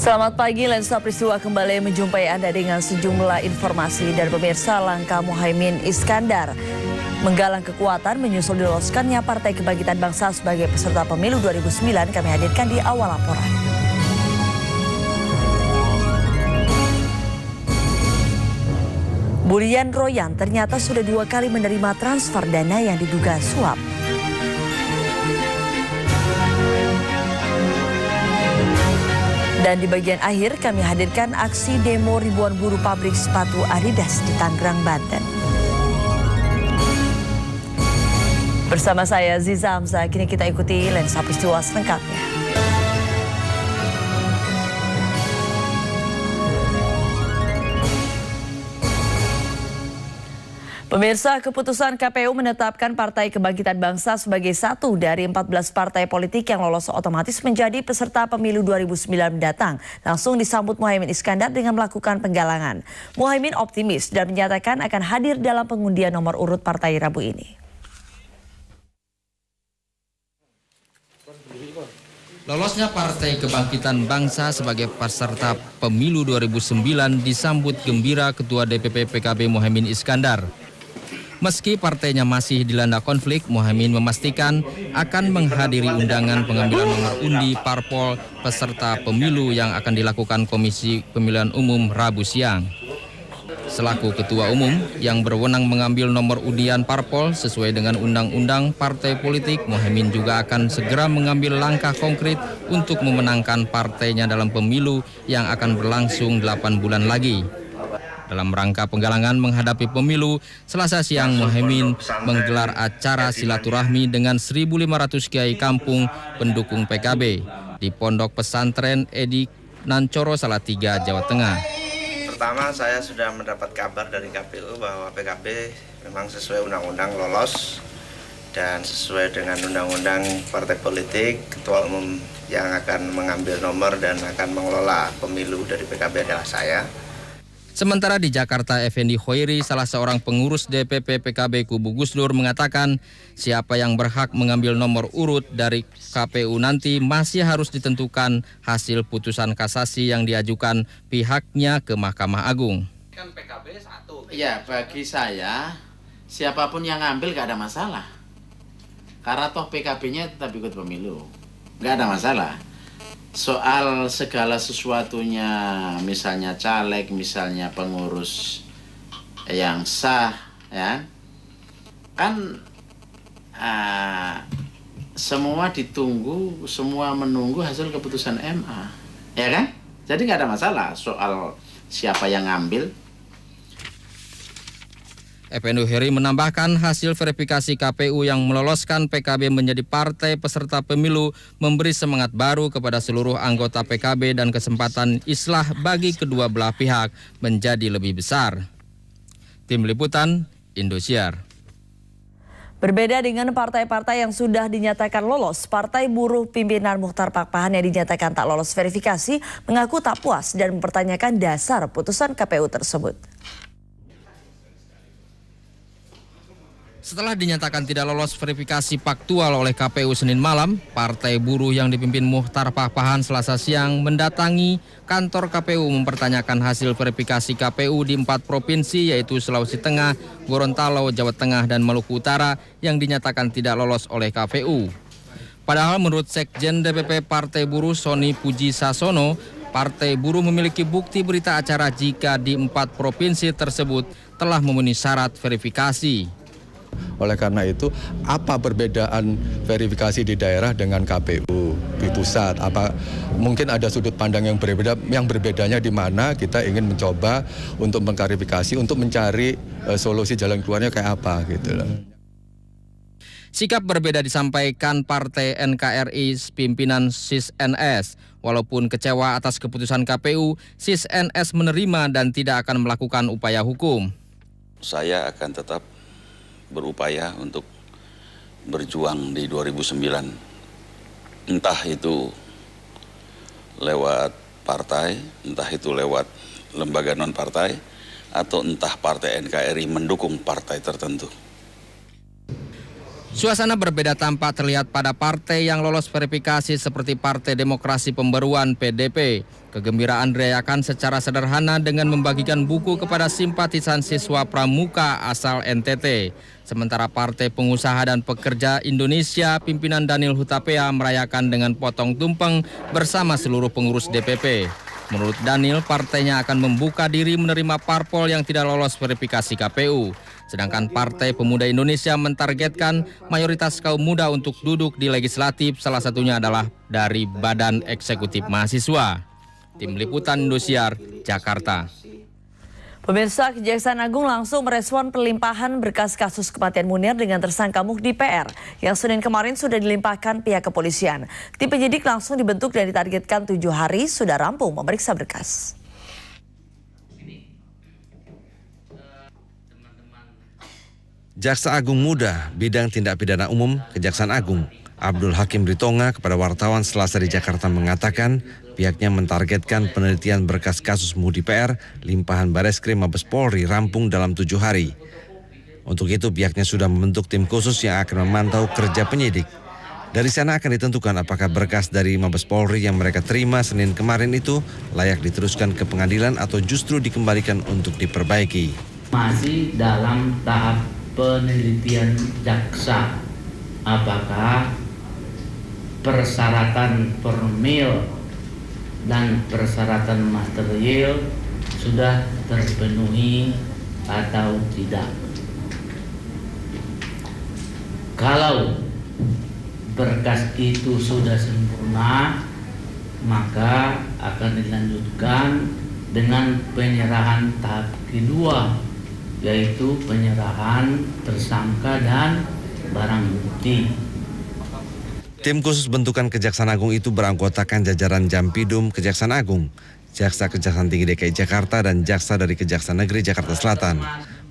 Selamat pagi, Lensa Peristiwa kembali menjumpai Anda dengan sejumlah informasi dari pemirsa. Langkah Muhaimin Iskandar menggalang kekuatan menyusul diloloskannya Partai Kebangkitan Bangsa sebagai peserta pemilu 2009 kami hadirkan di awal laporan. Bulian Royan ternyata sudah 2 kali menerima transfer dana yang diduga suap. Dan di bagian akhir kami hadirkan aksi demo ribuan buruh pabrik sepatu Adidas di Tangerang, Banten. Bersama saya Ziza Hamzah, kini kita ikuti Lensa Peristiwa selengkapnya. Pemirsa, keputusan KPU menetapkan Partai Kebangkitan Bangsa sebagai satu dari 14 partai politik yang lolos otomatis menjadi peserta pemilu 2009 mendatang. Langsung disambut Muhaimin Iskandar dengan melakukan penggalangan. Muhaimin optimis dan menyatakan akan hadir dalam pengundian nomor urut partai Rabu ini. Lolosnya Partai Kebangkitan Bangsa sebagai peserta pemilu 2009 disambut gembira Ketua DPP PKB Muhaimin Iskandar. Meski partainya masih dilanda konflik, Muhaimin memastikan akan menghadiri undangan pengambilan nomor undi parpol peserta pemilu yang akan dilakukan Komisi Pemilihan Umum Rabu siang. Selaku Ketua Umum yang berwenang mengambil nomor undian parpol sesuai dengan undang-undang partai politik, Muhaimin juga akan segera mengambil langkah konkret untuk memenangkan partainya dalam pemilu yang akan berlangsung 8 bulan lagi. Dalam rangka penggalangan menghadapi pemilu, Selasa siang Muhaimin menggelar acara silaturahmi dengan 1.500 kiai kampung pendukung PKB di Pondok Pesantren Edi Nancoro Salatiga, Jawa Tengah. Pertama, saya sudah mendapat kabar dari KPU bahwa PKB memang sesuai undang-undang lolos dan sesuai dengan undang-undang partai politik. Ketua umum yang akan mengambil nomor dan akan mengelola pemilu dari PKB adalah saya. Sementara di Jakarta, Effendi Khoiri, salah seorang pengurus DPP PKB Kubu Gus Dur, mengatakan siapa yang berhak mengambil nomor urut dari KPU nanti masih harus ditentukan hasil putusan kasasi yang diajukan pihaknya ke Mahkamah Agung. Kan PKB satu. Ya, bagi saya siapapun yang ngambil gak ada masalah. Karena toh PKB-nya tetap ikut pemilu. Gak ada masalah. Soal segala sesuatunya, misalnya caleg, misalnya pengurus yang sah, ya kan semua ditunggu, semua menunggu hasil keputusan MA, ya kan? Jadi nggak ada masalah soal siapa yang ngambil. Effendi Khoiri menambahkan hasil verifikasi KPU yang meloloskan PKB menjadi partai peserta pemilu memberi semangat baru kepada seluruh anggota PKB dan kesempatan islah bagi kedua belah pihak menjadi lebih besar. Tim Liputan, Indosiar. Berbeda dengan partai-partai yang sudah dinyatakan lolos, Partai Buruh pimpinan Muchtar Pakpahan yang dinyatakan tak lolos verifikasi mengaku tak puas dan mempertanyakan dasar putusan KPU tersebut. Setelah dinyatakan tidak lolos verifikasi faktual oleh KPU Senin malam, Partai Buruh yang dipimpin Muchtar Pakpahan Selasa siang mendatangi kantor KPU mempertanyakan hasil verifikasi KPU di 4 provinsi yaitu Sulawesi Tengah, Gorontalo, Jawa Tengah, dan Maluku Utara yang dinyatakan tidak lolos oleh KPU. Padahal menurut Sekjen DPP Partai Buruh Sony Puji Sasono, Partai Buruh memiliki bukti berita acara jika di 4 provinsi tersebut telah memenuhi syarat verifikasi. Oleh karena itu, apa perbedaan verifikasi di daerah dengan KPU di pusat? Apa mungkin ada sudut pandang yang berbeda? Yang berbedanya di mana? Kita ingin mencoba untuk mengklarifikasi, untuk mencari solusi jalan keluarnya kayak apa gitu loh. Sikap berbeda disampaikan Partai NKRI pimpinan SIS-NS. Walaupun kecewa atas keputusan KPU, SIS-NS menerima dan tidak akan melakukan upaya hukum. Saya akan tetap berupaya untuk berjuang di 2009, entah itu lewat partai, entah itu lewat lembaga non-partai, atau entah partai NKRI mendukung partai tertentu. Suasana berbeda tampak terlihat pada partai yang lolos verifikasi seperti Partai Demokrasi Pembaruan PDP. Kegembiraan dirayakan secara sederhana dengan membagikan buku kepada simpatisan siswa pramuka asal NTT. Sementara Partai Pengusaha dan Pekerja Indonesia pimpinan Daniel Hutapea merayakan dengan potong tumpeng bersama seluruh pengurus DPP. Menurut Daniel, partainya akan membuka diri menerima parpol yang tidak lolos verifikasi KPU. Sedangkan Partai Pemuda Indonesia mentargetkan mayoritas kaum muda untuk duduk di legislatif, salah satunya adalah dari Badan Eksekutif Mahasiswa. Tim Liputan Indosiar, Jakarta. Pemirsa, Kejaksaan Agung langsung merespon pelimpahan berkas kasus kematian Munir dengan tersangka Muhdi PR yang Senin kemarin sudah dilimpahkan pihak kepolisian. Tim penyidik langsung dibentuk dan ditargetkan 7 hari sudah rampung memeriksa berkas. Jaksa Agung Muda Bidang Tindak Pidana Umum Kejaksaan Agung Abdul Hakim Ritonga kepada wartawan Selasa di Jakarta mengatakan pihaknya mentargetkan penelitian berkas kasus Muhdi PR limpahan Bareskrim Mabes Polri rampung dalam 7 hari. Untuk itu pihaknya sudah membentuk tim khusus yang akan memantau kerja penyidik. Dari sana akan ditentukan apakah berkas dari Mabes Polri yang mereka terima Senin kemarin itu layak diteruskan ke pengadilan atau justru dikembalikan untuk diperbaiki. Masih dalam tahap penelitian jaksa, apakah persyaratan formil dan persyaratan material sudah terpenuhi atau tidak. Kalau berkas itu sudah sempurna, maka akan dilanjutkan dengan penyerahan tahap kedua, yaitu penyerahan tersangka dan barang bukti. Tim khusus bentukan Kejaksaan Agung itu beranggotakan jajaran Jampidum Kejaksaan Agung, Jaksa Kejaksaan Tinggi DKI Jakarta dan Jaksa dari Kejaksaan Negeri Jakarta Selatan.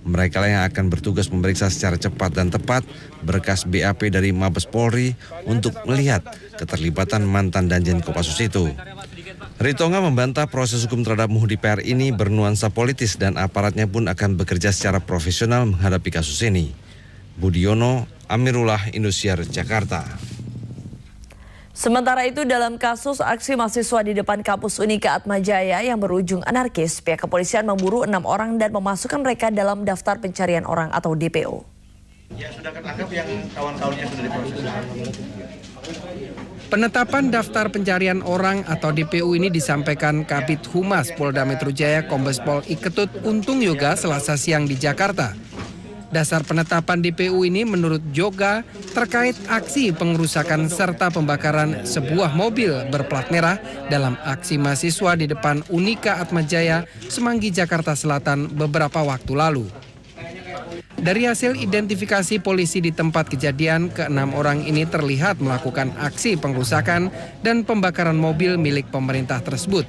Mereka lah yang akan bertugas memeriksa secara cepat dan tepat berkas BAP dari Mabes Polri untuk melihat keterlibatan mantan Danjen Kopassus itu. Ritonga membantah proses hukum terhadap Muhdi PR ini bernuansa politis dan aparatnya pun akan bekerja secara profesional menghadapi kasus ini. Budiono, Amirullah, Indosiar, Jakarta. Sementara itu dalam kasus aksi mahasiswa di depan kampus Unika Atmajaya yang berujung anarkis, pihak kepolisian memburu 6 orang dan memasukkan mereka dalam daftar pencarian orang atau DPO. Ya sudah ketangkap yang kawan-kawannya sudah diproses. Penetapan daftar pencarian orang atau DPO ini disampaikan Kabid Humas Polda Metro Jaya Kombes Pol Iketut Untung Yoga Selasa siang di Jakarta. Dasar penetapan DPO ini menurut Yoga terkait aksi pengerusakan serta pembakaran sebuah mobil berplat merah dalam aksi mahasiswa di depan Unika Atmajaya, Semanggi, Jakarta Selatan beberapa waktu lalu. Dari hasil identifikasi polisi di tempat kejadian, ke-6 orang ini terlihat melakukan aksi pengrusakan dan pembakaran mobil milik pemerintah tersebut.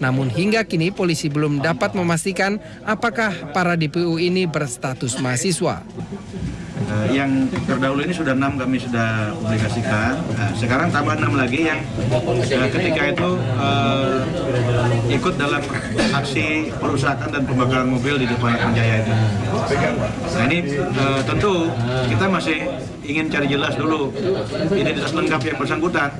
Namun hingga kini polisi belum dapat memastikan apakah para DPO ini berstatus mahasiswa. Yang terdahulu ini sudah 6 kami sudah publikasikan. Nah, sekarang tambah 6 lagi yang ketika itu ikut dalam aksi perusakan dan pembakaran mobil di depan Atmajaya itu. Nah ini tentu kita masih ingin cari jelas dulu identitas lengkap yang bersangkutan.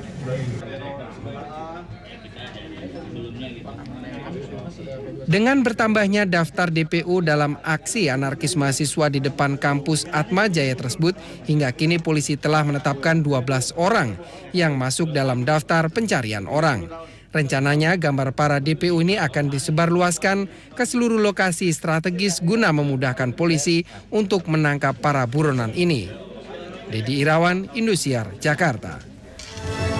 Dengan bertambahnya daftar DPO dalam aksi anarkis mahasiswa di depan kampus Atmajaya tersebut, hingga kini polisi telah menetapkan 12 orang yang masuk dalam daftar pencarian orang. Rencananya gambar para DPO ini akan disebarluaskan ke seluruh lokasi strategis guna memudahkan polisi untuk menangkap para buronan ini. Dedi Irawan, Indosiar, Jakarta.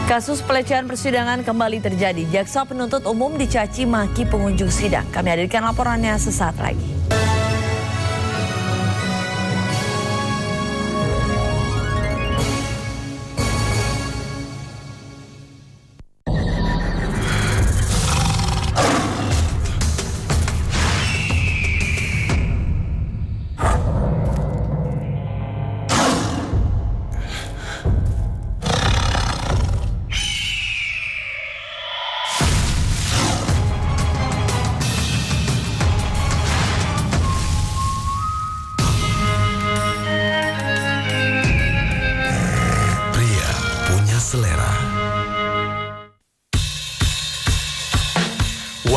Kasus pelecehan persidangan kembali terjadi. Jaksa penuntut umum dicaci maki pengunjung sidang. Kami hadirkan laporannya sesaat lagi.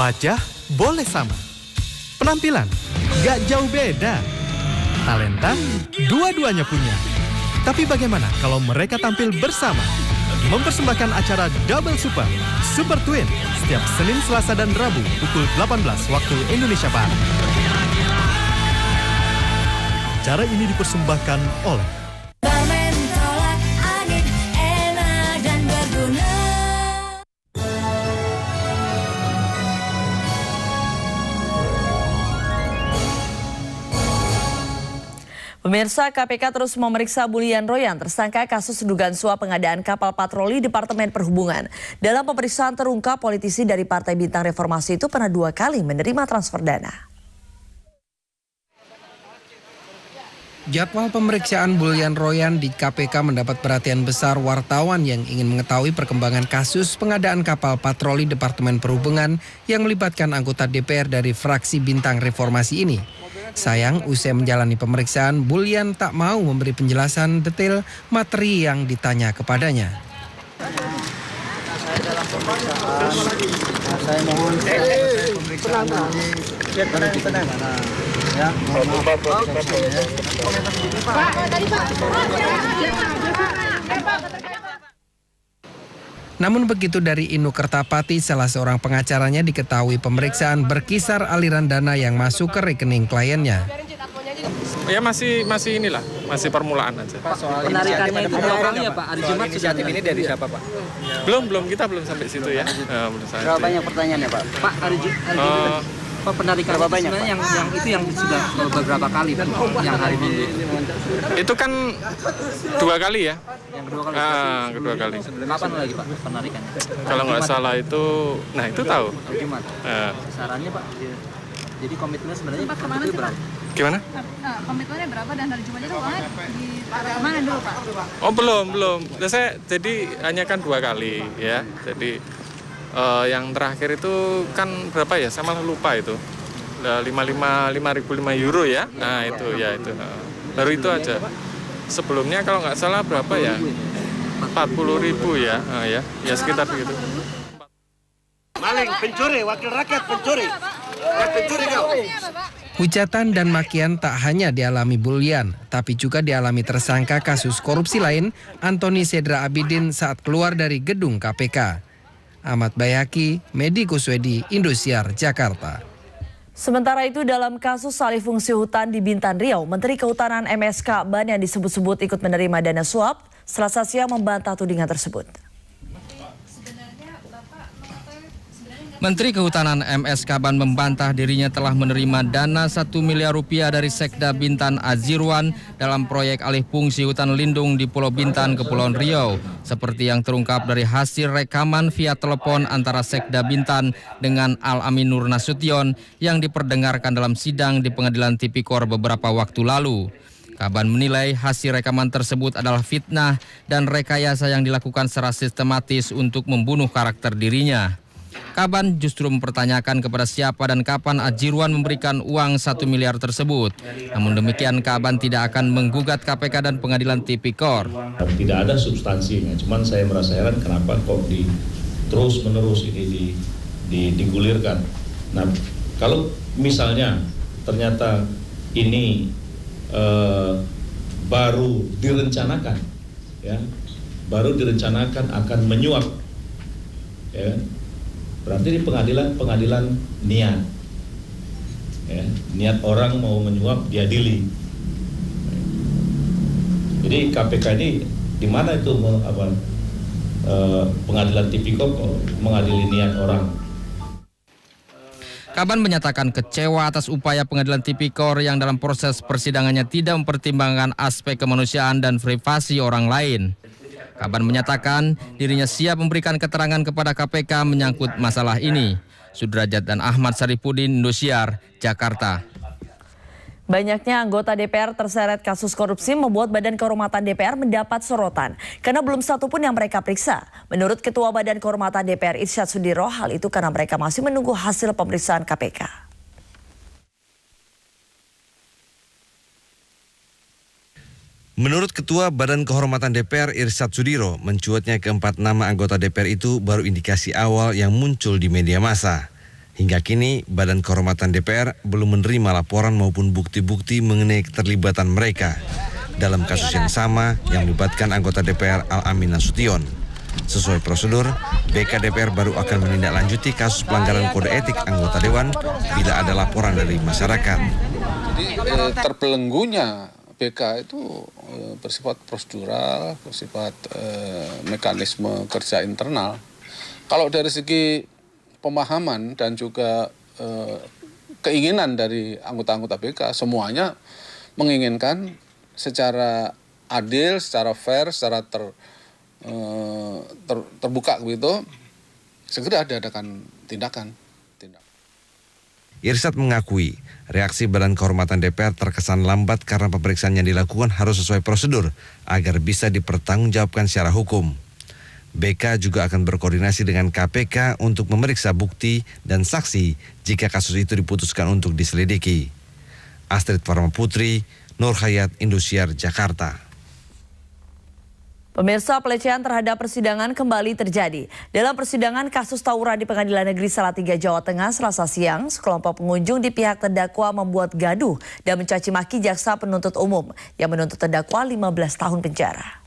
Wajah boleh sama, penampilan gak jauh beda, talenta dua-duanya punya. Tapi bagaimana kalau mereka tampil bersama? Mempersembahkan acara Double Super, Super Twin, setiap Senin, Selasa, dan Rabu pukul 18 waktu Indonesia Barat. Acara ini dipersembahkan oleh Pemirsa, KPK terus memeriksa Bullian Royan, tersangka kasus dugaan suap pengadaan kapal patroli Departemen Perhubungan. Dalam pemeriksaan terungkap politisi dari Partai Bintang Reformasi itu pernah 2 kali menerima transfer dana. Jadwal pemeriksaan Bullian Royan di KPK mendapat perhatian besar wartawan yang ingin mengetahui perkembangan kasus pengadaan kapal patroli Departemen Perhubungan yang melibatkan anggota DPR dari fraksi Bintang Reformasi ini. Sayang, usai menjalani pemeriksaan, Bullian tak mau memberi penjelasan detail materi yang ditanya kepadanya. Saya mohon pemeriksaan nanti. Tenang. Ya, Namun begitu dari Inu Kertapati, salah seorang pengacaranya, diketahui pemeriksaan berkisar aliran dana yang masuk ke rekening kliennya. Ya masih inilah, masih permulaan aja. Pak, soal penarikannya itu ada orang ya Pak, hari Jumat inisiatif ini dari siapa Pak? Kita belum sampai situ ya. Berapa banyak pertanyaannya Pak? Pak, hari Jumat Pak, penarikan berapa banyak Pak? Yang sudah beberapa kali Pak, yang hari Minggu itu kan 2 kali ya. Yang kedua kali. Kedua kali. Kapan lagi Pak penarikannya? Kalau nggak salah itu, itu tahu. Jumat. Sarannya Pak, jadi komitmen sebenarnya Pak kemana sih Pak? Gimana? Komitmennya berapa dan hari Jumat itu uangnya ditaruh kemana dulu Pak? Oh belum. Saya jadi hanya kan 2 kali ya. Jadi yang terakhir itu kan berapa ya? Saya malah lupa itu. 5.505 euro ya. Nah itu ya itu. Baru itu aja. Sebelumnya kalau nggak salah berapa ya? 40.000 ya. Ya sekitar begitu. Maling, pencuri, wakil rakyat pencuri. Pencuri kau. Hujatan dan makian tak hanya dialami Bullian, tapi juga dialami tersangka kasus korupsi lain, Antoni Sedra Abidin, saat keluar dari gedung KPK. Ahmad Bayhaqi, Medi Kuswedi, Indosiar, Jakarta. Sementara itu dalam kasus alih fungsi hutan di Bintan Riau, Menteri Kehutanan MSK Ban yang disebut-sebut ikut menerima dana suap, Selasa siang membantah tudingan tersebut. Menteri Kehutanan MS Kaban membantah dirinya telah menerima dana 1 miliar rupiah dari Sekda Bintan Azirwan dalam proyek alih fungsi hutan lindung di Pulau Bintan, Kepulauan Riau, seperti yang terungkap dari hasil rekaman via telepon antara Sekda Bintan dengan Al-Amin Nur Nasution yang diperdengarkan dalam sidang di Pengadilan Tipikor beberapa waktu lalu. Kaban menilai hasil rekaman tersebut adalah fitnah dan rekayasa yang dilakukan secara sistematis untuk membunuh karakter dirinya. Kaban justru mempertanyakan kepada siapa dan kapan Azirwan memberikan uang 1 miliar tersebut. Namun demikian, Kaban tidak akan menggugat KPK dan Pengadilan Tipikor. Tidak ada substansinya, cuman saya merasa heran kenapa kok terus-menerus ini digulirkan. Nah, kalau misalnya ternyata ini baru direncanakan, ya, akan menyuap, ya. Berarti di pengadilan niat, ya, niat orang mau menyuap diadili. Jadi KPK ini di mana itu pengadilan tipikor mengadili niat orang. Kaban menyatakan kecewa atas upaya Pengadilan Tipikor yang dalam proses persidangannya tidak mempertimbangkan aspek kemanusiaan dan privasi orang lain. Kaban menyatakan dirinya siap memberikan keterangan kepada KPK menyangkut masalah ini. Sudrajat dan Ahmad Saripudin, Indosiar, Jakarta. Banyaknya anggota DPR terseret kasus korupsi membuat Badan Kehormatan DPR mendapat sorotan karena belum satu pun yang mereka periksa. Menurut Ketua Badan Kehormatan DPR Irsyad Sudiro, hal itu karena mereka masih menunggu hasil pemeriksaan KPK. Menurut Ketua Badan Kehormatan DPR Irsyad Sudiro, mencuatnya keempat nama anggota DPR itu baru indikasi awal yang muncul di media massa. Hingga kini, Badan Kehormatan DPR belum menerima laporan maupun bukti-bukti mengenai keterlibatan mereka dalam kasus yang sama yang melibatkan anggota DPR Al-Amin Nasution. Sesuai prosedur, BK DPR baru akan menindaklanjuti kasus pelanggaran kode etik anggota Dewan bila ada laporan dari masyarakat. Jadi terbelenggunya BK itu bersifat prosedural, bersifat mekanisme kerja internal. Kalau dari segi pemahaman dan juga keinginan dari anggota-anggota BK, semuanya menginginkan secara adil, secara fair, secara terbuka begitu, segera diadakan tindakan. Irsad mengakui reaksi Badan Kehormatan DPR terkesan lambat karena pemeriksaan yang dilakukan harus sesuai prosedur agar bisa dipertanggungjawabkan secara hukum. BK juga akan berkoordinasi dengan KPK untuk memeriksa bukti dan saksi jika kasus itu diputuskan untuk diselidiki. Astrid Farma Putri, Nur Hayat, Indosiar, Jakarta. Pemirsa, pelecehan terhadap persidangan kembali terjadi. Dalam persidangan kasus tawuran di Pengadilan Negeri Salatiga, Jawa Tengah, Selasa siang, sekelompok pengunjung di pihak terdakwa membuat gaduh dan mencaci maki jaksa penuntut umum yang menuntut terdakwa 15 tahun penjara.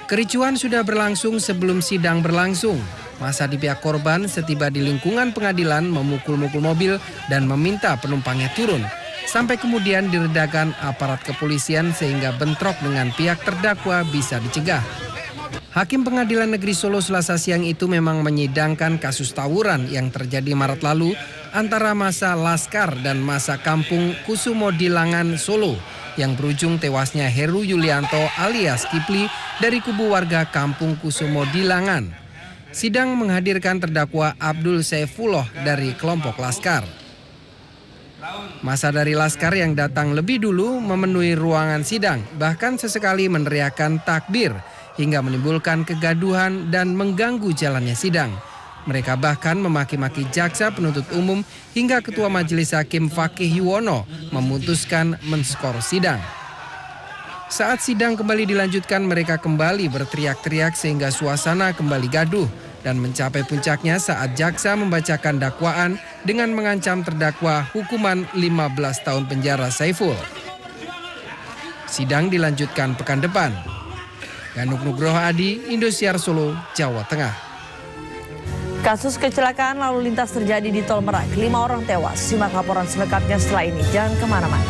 Kericuhan sudah berlangsung sebelum sidang berlangsung. Masa di pihak korban setiba di lingkungan pengadilan memukul-mukul mobil dan meminta penumpangnya turun. Sampai kemudian diredakan aparat kepolisian sehingga bentrok dengan pihak terdakwa bisa dicegah. Hakim Pengadilan Negeri Solo Selasa siang itu memang menyidangkan kasus tawuran yang terjadi Maret lalu antara masa Laskar dan masa Kampung Kusumodilangan Solo yang berujung tewasnya Heru Yulianto alias Kipli dari kubu warga Kampung Kusumodilangan. Sidang menghadirkan terdakwa Abdul Saifullah dari kelompok Laskar. Masa dari Laskar yang datang lebih dulu memenuhi ruangan sidang, bahkan sesekali meneriakkan takbir hingga menimbulkan kegaduhan dan mengganggu jalannya sidang. Mereka bahkan memaki-maki jaksa penuntut umum hingga Ketua Majelis Hakim Fakih Yuwono memutuskan menskor sidang. Saat sidang kembali dilanjutkan, mereka kembali berteriak-teriak sehingga suasana kembali gaduh dan mencapai puncaknya saat jaksa membacakan dakwaan dengan mengancam terdakwa hukuman 15 tahun penjara Saiful. Sidang dilanjutkan pekan depan. Ganuk Nugroho Adi, Indosiar Solo, Jawa Tengah. Kasus kecelakaan lalu lintas terjadi di Tol Merak. 5 orang tewas. Simak laporan selengkapnya setelah ini. Jangan kemana-mana.